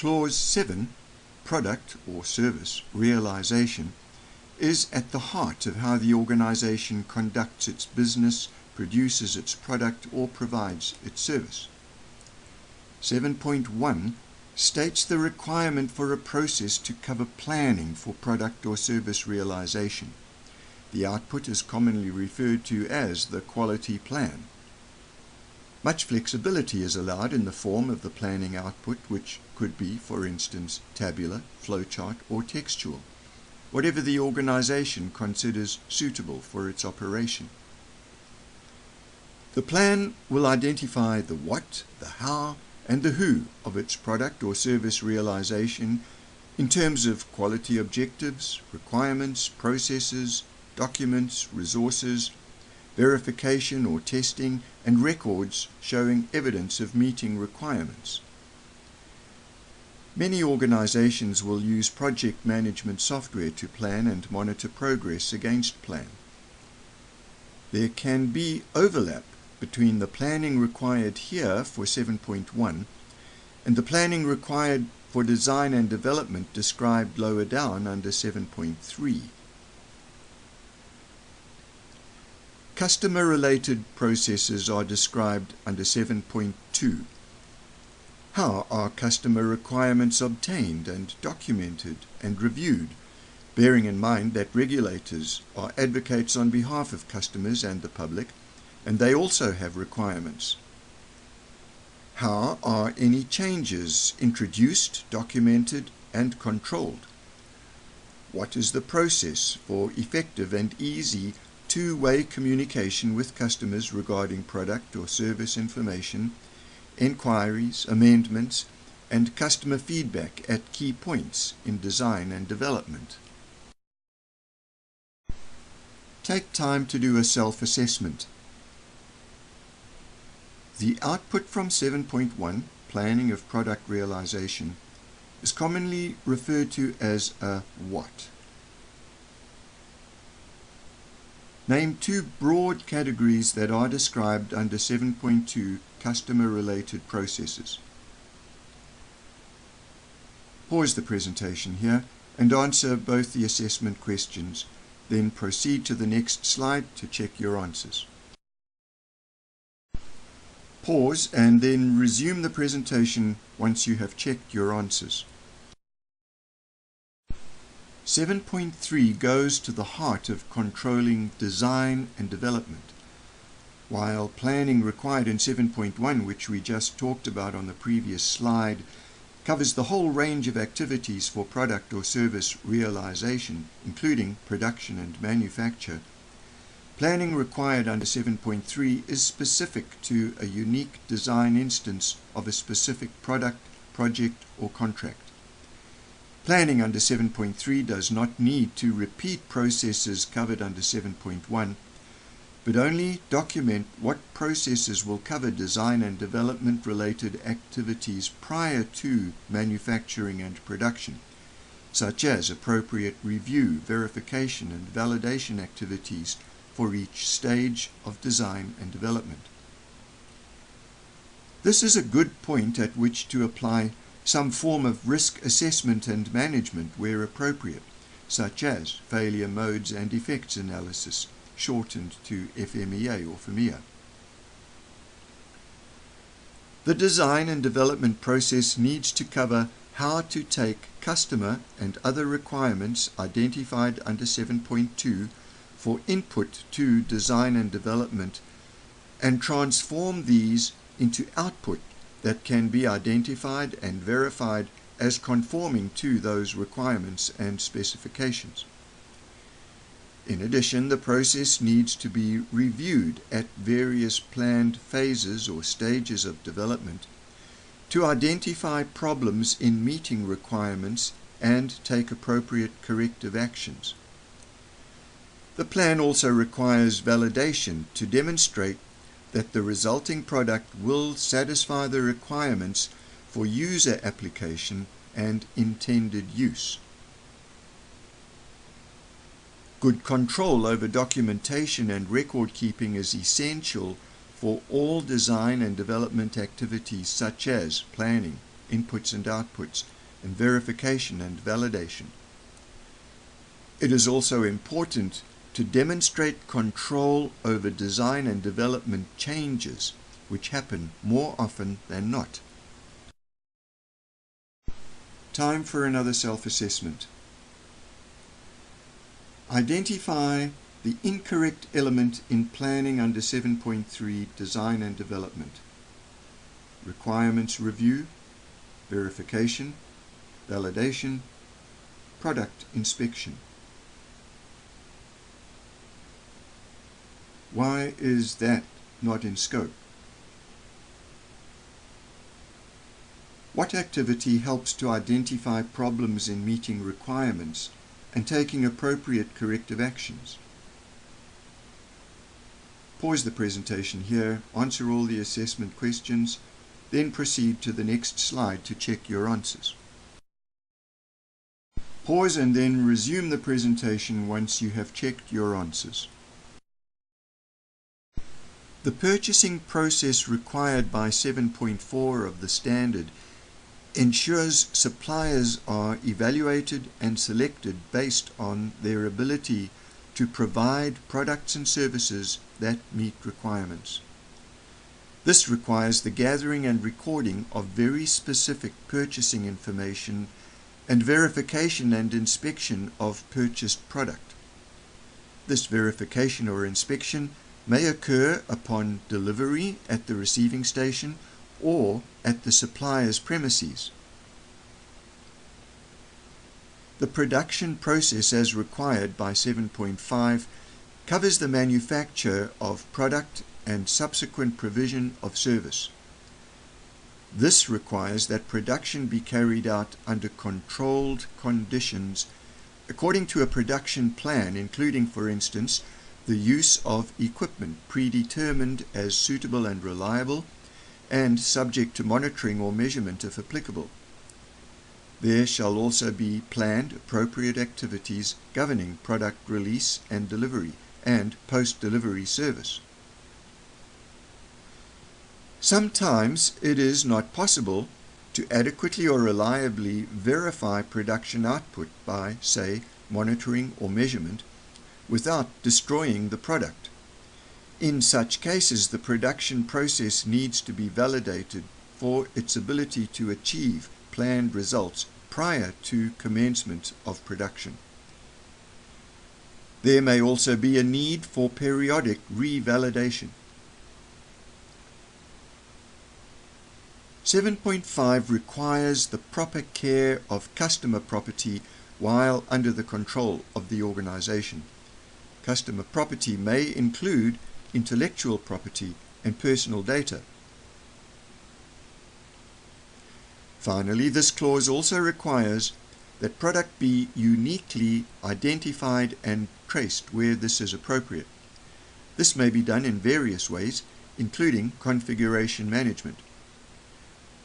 Clause 7, product or service realization, is at the heart of how the organization conducts its business, produces its product, or provides its service. 7.1 states the requirement for a process to cover planning for product or service realization. The output is commonly referred to as the quality plan. Much flexibility is allowed in the form of the planning output, which could be, for instance, tabular, flowchart, or textual, whatever the organization considers suitable for its operation. The plan will identify the what, the how, and the who of its product or service realization in terms of quality objectives, requirements, processes, documents, resources, verification or testing, and records showing evidence of meeting requirements. Many organizations will use project management software to plan and monitor progress against plan. There can be overlap between the planning required here for 7.1 and the planning required for design and development described lower down under 7.3. Customer-related processes are described under 7.2. How are customer requirements obtained and documented and reviewed, bearing in mind that regulators are advocates on behalf of customers and the public, and they also have requirements? How are any changes introduced, documented, and controlled? What is the process for effective and easy two-way communication with customers regarding product or service information, inquiries, amendments, and customer feedback at key points in design and development? Take time to do a self-assessment. The output from 7.1, Planning of Product Realization, is commonly referred to as a what. Name two broad categories that are described under 7.2 Customer-Related Processes. Pause the presentation here and answer both the assessment questions, then proceed to the next slide to check your answers. Pause and then resume the presentation once you have checked your answers. 7.3 goes to the heart of controlling design and development, while planning required in 7.1, which we just talked about on the previous slide, covers the whole range of activities for product or service realization, including production and manufacture. Planning required under 7.3 is specific to a unique design instance of a specific product, project, or contract. Planning under 7.3 does not need to repeat processes covered under 7.1, but only document what processes will cover design and development related activities prior to manufacturing and production, such as appropriate review, verification, and validation activities for each stage of design and development. This is a good point at which to apply some form of risk assessment and management where appropriate, such as failure modes and effects analysis, shortened to FMEA or FMEA. The design and development process needs to cover how to take customer and other requirements identified under 7.2 for input to design and development and transform these into output that can be identified and verified as conforming to those requirements and specifications. In addition, the process needs to be reviewed at various planned phases or stages of development to identify problems in meeting requirements and take appropriate corrective actions. The plan also requires validation to demonstrate that the resulting product will satisfy the requirements for user application and intended use. Good control over documentation and record keeping is essential for all design and development activities such as planning, inputs and outputs, and verification and validation. It is also important to demonstrate control over design and development changes, which happen more often than not. Time for another self-assessment. Identify the incorrect element in planning under 7.3 Design and Development. Requirements review, verification, validation, product inspection. Why is that not in scope? What activity helps to identify problems in meeting requirements and taking appropriate corrective actions? Pause the presentation here, answer all the assessment questions, then proceed to the next slide to check your answers. Pause and then resume the presentation once you have checked your answers. The purchasing process required by 7.4 of the standard ensures suppliers are evaluated and selected based on their ability to provide products and services that meet requirements. This requires the gathering and recording of very specific purchasing information and verification and inspection of purchased product. This verification or inspection may occur upon delivery at the receiving station or at the supplier's premises. The production process as required by 7.5 covers the manufacture of product and subsequent provision of service. This requires that production be carried out under controlled conditions according to a production plan, including, for instance, the use of equipment predetermined as suitable and reliable and subject to monitoring or measurement if applicable. There shall also be planned appropriate activities governing product release and delivery and post-delivery service. Sometimes it is not possible to adequately or reliably verify production output by, say, monitoring or measurement without destroying the product. In such cases, the production process needs to be validated for its ability to achieve planned results prior to commencement of production. There may also be a need for periodic revalidation. 7.5 requires the proper care of customer property while under the control of the organization. Customer property may include intellectual property and personal data. Finally, this clause also requires that product be uniquely identified and traced where this is appropriate. This may be done in various ways, including configuration management.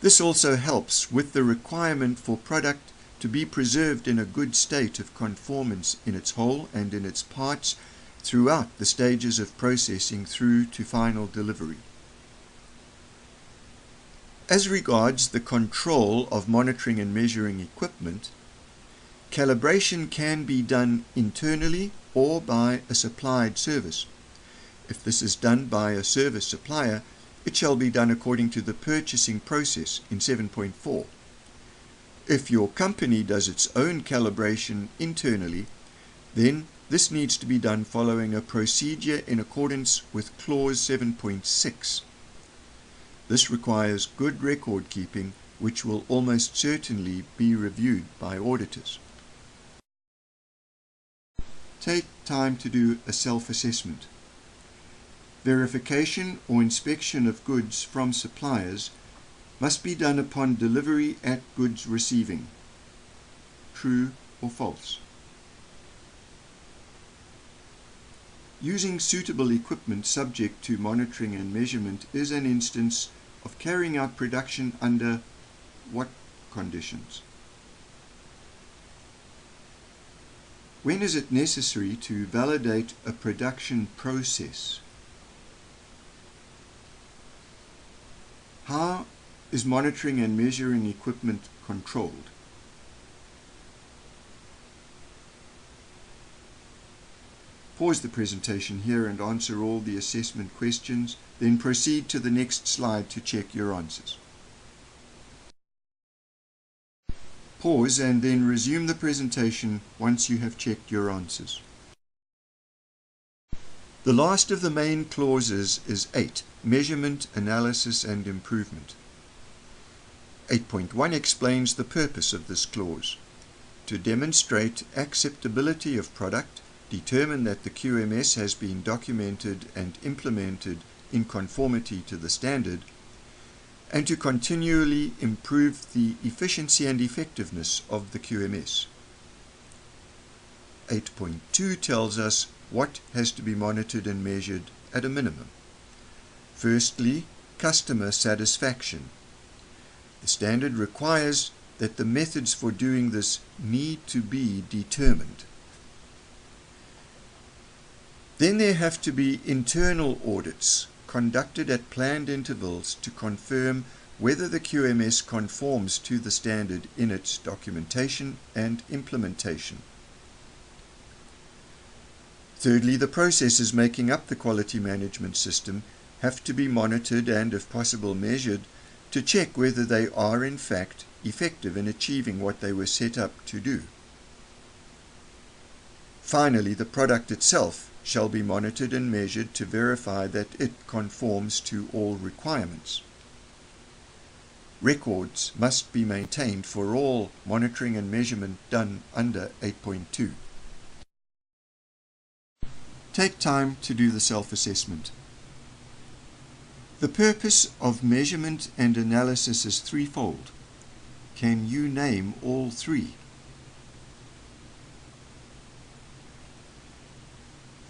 This also helps with the requirement for product to be preserved in a good state of conformance in its whole and in its parts throughout the stages of processing through to final delivery. As regards the control of monitoring and measuring equipment, calibration can be done internally or by a supplied service. If this is done by a service supplier, it shall be done according to the purchasing process in 7.4. If your company does its own calibration internally, then this needs to be done following a procedure in accordance with clause 7.6. This requires good record keeping, which will almost certainly be reviewed by auditors. Take time to do a self-assessment. Verification or inspection of goods from suppliers must be done upon delivery at goods receiving. True or false? Using suitable equipment subject to monitoring and measurement is an instance of carrying out production under what conditions? When is it necessary to validate a production process? How is monitoring and measuring equipment controlled? Pause the presentation here and answer all the assessment questions, then proceed to the next slide to check your answers. Pause and then resume the presentation once you have checked your answers. The last of the main clauses is 8, Measurement, Analysis and Improvement. 8.1 explains the purpose of this clause: to demonstrate acceptability of product, determine that the QMS has been documented and implemented in conformity to the standard, and to continually improve the efficiency and effectiveness of the QMS. 8.2 tells us what has to be monitored and measured at a minimum. Firstly, customer satisfaction. The standard requires that the methods for doing this need to be determined. Then there have to be internal audits conducted at planned intervals to confirm whether the QMS conforms to the standard in its documentation and implementation. Thirdly, the processes making up the quality management system have to be monitored and, if possible, measured to check whether they are in fact effective in achieving what they were set up to do. Finally, the product itself shall be monitored and measured to verify that it conforms to all requirements. Records must be maintained for all monitoring and measurement done under 8.2. Take time to do the self-assessment. The purpose of measurement and analysis is threefold. Can you name all three?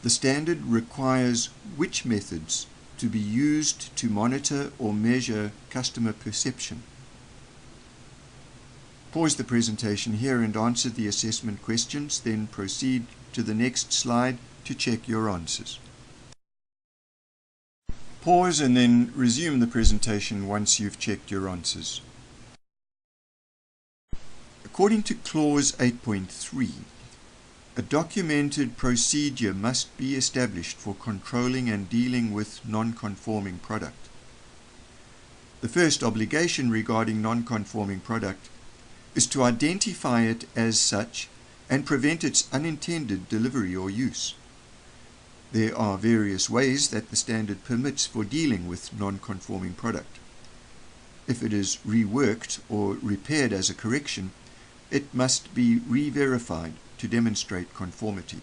The standard requires which methods to be used to monitor or measure customer perception? Pause the presentation here and answer the assessment questions, then proceed to the next slide to check your answers. Pause and then resume the presentation once you've checked your answers. According to clause 8.3, a documented procedure must be established for controlling and dealing with non-conforming product. The first obligation regarding non-conforming product is to identify it as such and prevent its unintended delivery or use. There are various ways that the standard permits for dealing with non-conforming product. If it is reworked or repaired as a correction, it must be re-verified to demonstrate conformity.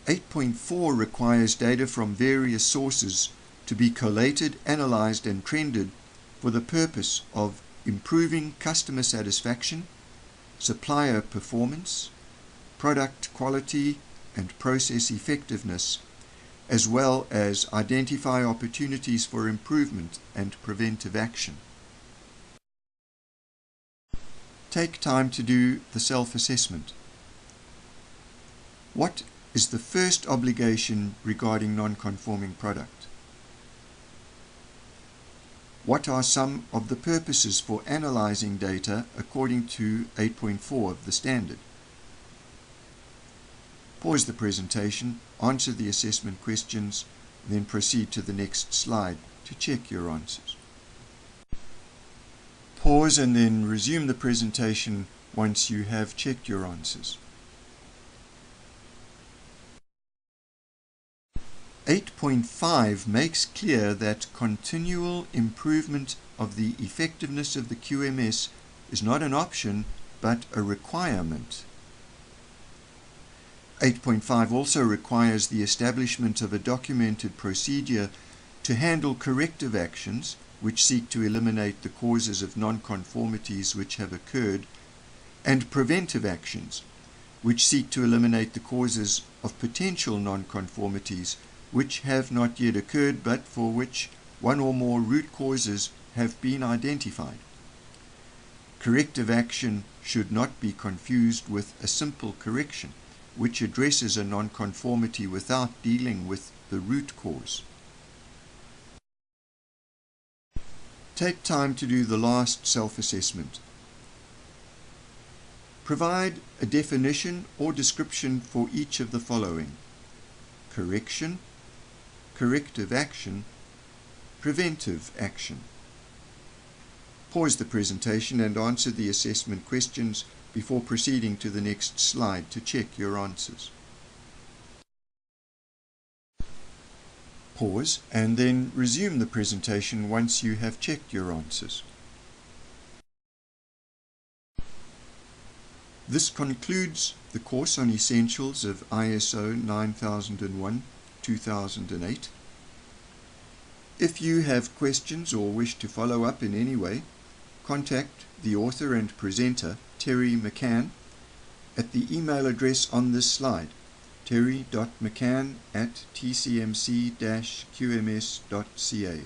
8.4 requires data from various sources to be collated, analyzed and trended for the purpose of improving customer satisfaction, supplier performance, product quality and process effectiveness, as well as identify opportunities for improvement and preventive action. Take time to do the self-assessment. What is the first obligation regarding non-conforming product? What are some of the purposes for analyzing data according to 8.4 of the standard? Pause the presentation, answer the assessment questions, then proceed to the next slide to check your answers. Pause and then resume the presentation once you have checked your answers. 8.5 makes clear that continual improvement of the effectiveness of the QMS is not an option but a requirement. 8.5 also requires the establishment of a documented procedure to handle corrective actions which seek to eliminate the causes of non-conformities which have occurred, and preventive actions which seek to eliminate the causes of potential non-conformities which have not yet occurred but for which one or more root causes have been identified. Corrective action should not be confused with a simple correction, which addresses a non-conformity without dealing with the root cause. Take time to do the last self-assessment. Provide a definition or description for each of the following: correction, corrective action, preventive action. Pause the presentation and answer the assessment questions before proceeding to the next slide to check your answers. Pause and then resume the presentation once you have checked your answers. This concludes the course on Essentials of ISO 9001-2008. If you have questions or wish to follow up in any way, contact the author and presenter, Terry McCann, at the email address on this slide, terry.mccann@tcmc-qms.ca.